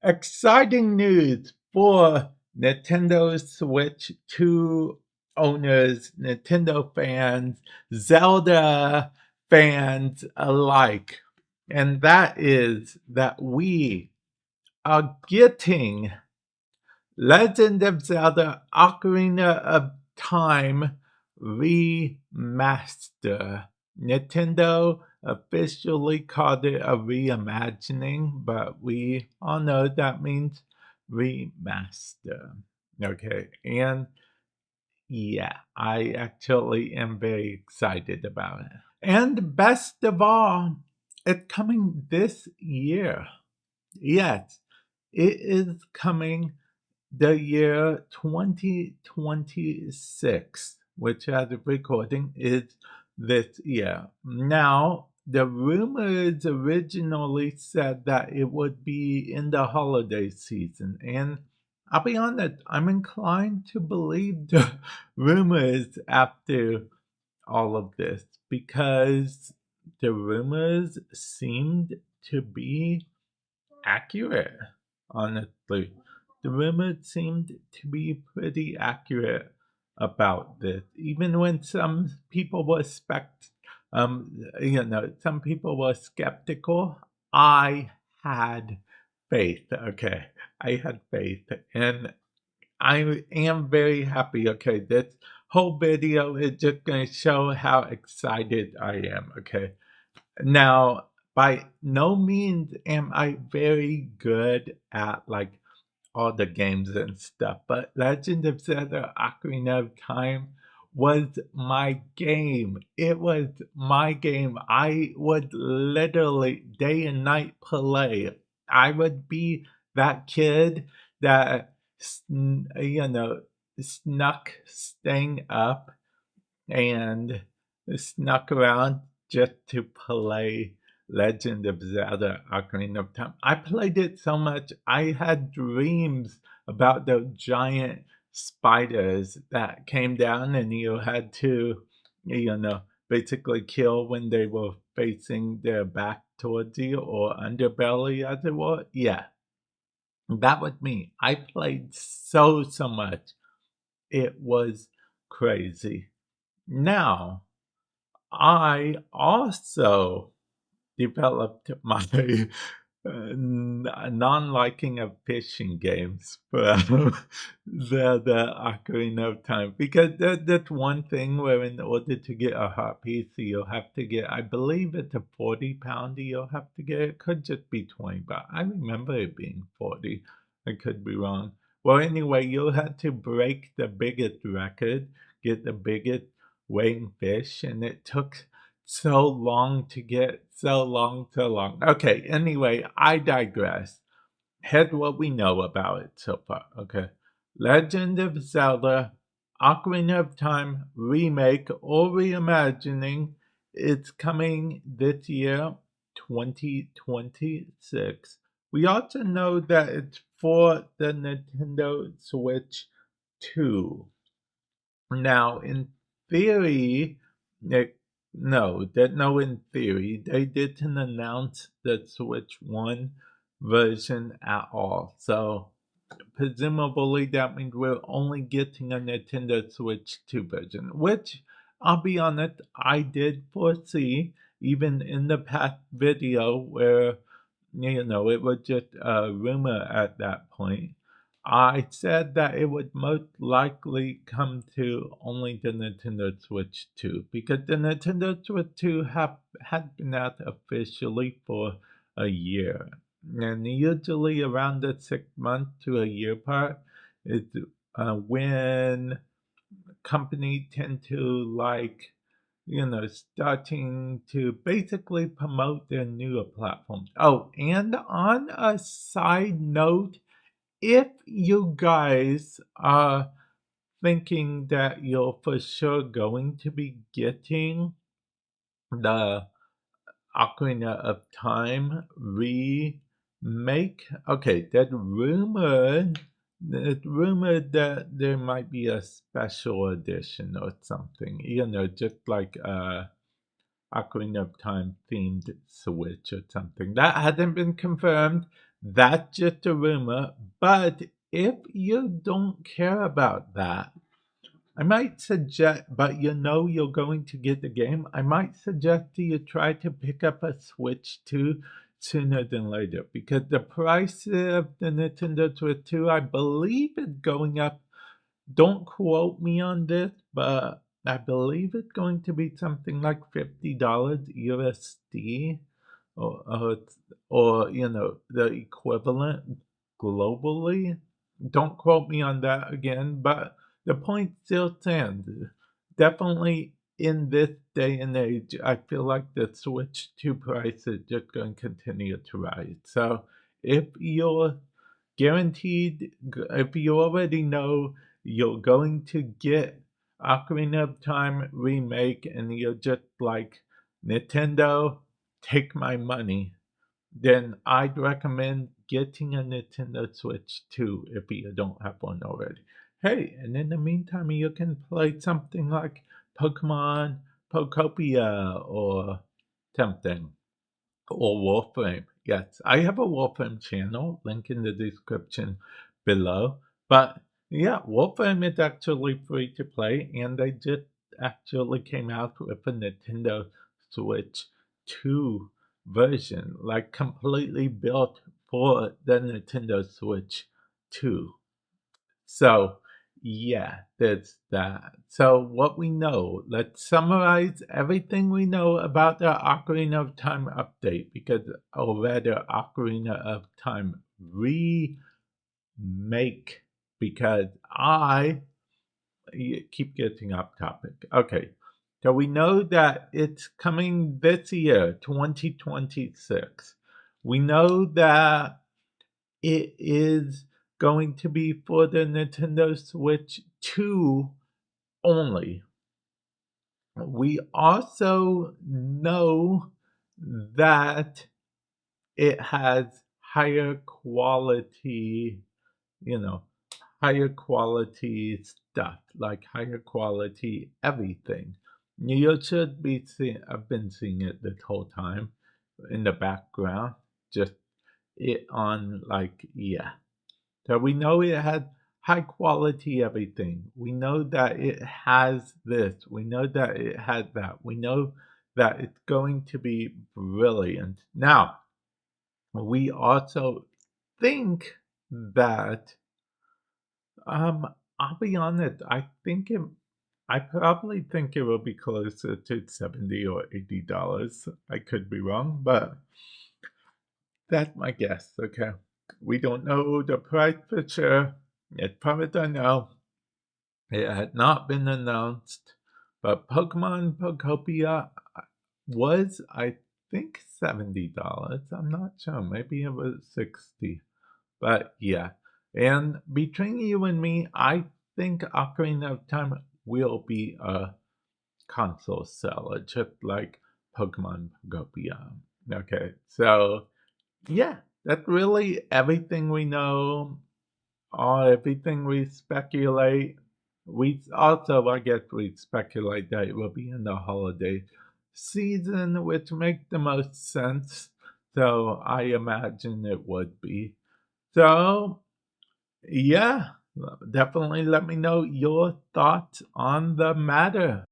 Exciting news for Nintendo Switch 2 owners, Nintendo fans, Zelda fans alike. And that is that we are getting Legend of Zelda Ocarina of Time remaster. Nintendo officially called it a reimagining, but we all know that means remaster. Okay, and yeah, I actually am very excited about it. And best of all, it's coming this year. Yes, it is coming the year 2026, which as of recording is this year. Now, the rumors originally said that it would be in the holiday season, and I'll be honest, I'm inclined to believe the rumors after all of this because the rumors seemed to be accurate, honestly. The rumors seemed to be pretty accurate about this, even when some people were some people were skeptical. I had faith. Okay, I had faith, and I am very happy. Okay, this whole video is just going to show how excited I am. Okay, now, by no means am I very good at like all the games and stuff, but Legend of Zelda Ocarina of Time was my game. It was my game. I would literally day and night play. I would be that kid that snuck staying up and snuck around just to play Legend of Zelda Ocarina of Time. I played it so much, I had dreams about those giant spiders that came down and you had to, basically kill when they were facing their back towards you or underbelly as it were. Yeah, that was me. I played so much. It was crazy. Now, I also developed my non-liking of fishing games from the Ocarina of Time because that's one thing where in order to get a hot piece you'll have to get, I believe it's a 40 pounder you'll have to get. It could just be 20, but I remember it being 40. I could be wrong. Well, anyway, you'll have to break the biggest record, get the biggest weighing fish, and it took so long to get, so long. Okay, anyway, I digress. Here's what we know about it so far. Okay. Legend of Zelda, Ocarina of Time remake or reimagining. It's coming this year, 2026. We also know that it's for the Nintendo Switch 2. Now, in theory, Nick, no, in theory, they didn't announce the Switch 1 version at all. So, presumably, that means we're only getting a Nintendo Switch 2 version, which, I'll be honest, I did foresee even in the past video where, it was just a rumor at that point. I said that it would most likely come to only the Nintendo Switch 2 because the Nintendo Switch 2 had been out officially for a year. And usually around the 6 month to a year part is when companies tend to like, starting to basically promote their newer platforms. Oh, and on a side note, if you guys are thinking that you're for sure going to be getting the Ocarina of Time remake, okay, that rumored that there might be a special edition or something, just like Ocarina of Time themed Switch or something. That hasn't been confirmed, That's just a rumor. But if you don't care about that, I might suggest, but you know you're going to get the game. I might suggest to you try to pick up a Switch 2 sooner than later because the price of the Nintendo Switch 2, I believe, is going up. Don't quote me on this, but I believe it's going to be something like $50 USD or, or, or the equivalent globally. Don't quote me on that again, but the point still stands. Definitely in this day and age, I feel like the Switch 2 price is just going to continue to rise. So if you're guaranteed, if you already know you're going to get Ocarina of Time remake and you're just like, Nintendo, take my money, then I'd recommend getting a Nintendo Switch 2 if you don't have one already. Hey, and in the meantime, you can play something like Pokemon Pokopia or something. Or Warframe. Yes, I have a Warframe channel, link in the description below. But yeah, Warframe is actually free to play, and they just actually came out with a Nintendo Switch 2 version, like completely built for the Nintendo Switch 2. So, yeah, there's that. So, what we know, let's summarize everything we know about the Ocarina of Time update, because, or rather, Ocarina of Time remake, because I keep getting off topic. Okay, so we know that it's coming this year, 2026. We know that it is going to be for the Nintendo Switch 2 only. We also know that it has higher quality, you know, higher quality stuff, like higher quality everything. You should be seeing, I've been seeing it this whole time in the background, just it on like, yeah. So we know it has high quality everything. We know that it has this. We know that it has that. We know that it's going to be brilliant. Now, we also think that I'll be honest, I probably think it will be closer to 70 or $80. I could be wrong, but that's my guess, okay? We don't know the price for sure. As far as I know, it had not been announced, but Pokemon Pokopia was, I think, $70. I'm not sure. Maybe it was 60. But yeah. And between you and me, I think Ocarina of Time will be a console seller, just like Pokemon Pokopia. Okay, so yeah, that's really everything we know, or everything we speculate. We also, I guess, we speculate that it will be in the holiday season, which makes the most sense. So I imagine it would be. So, yeah, definitely let me know your thoughts on the matter.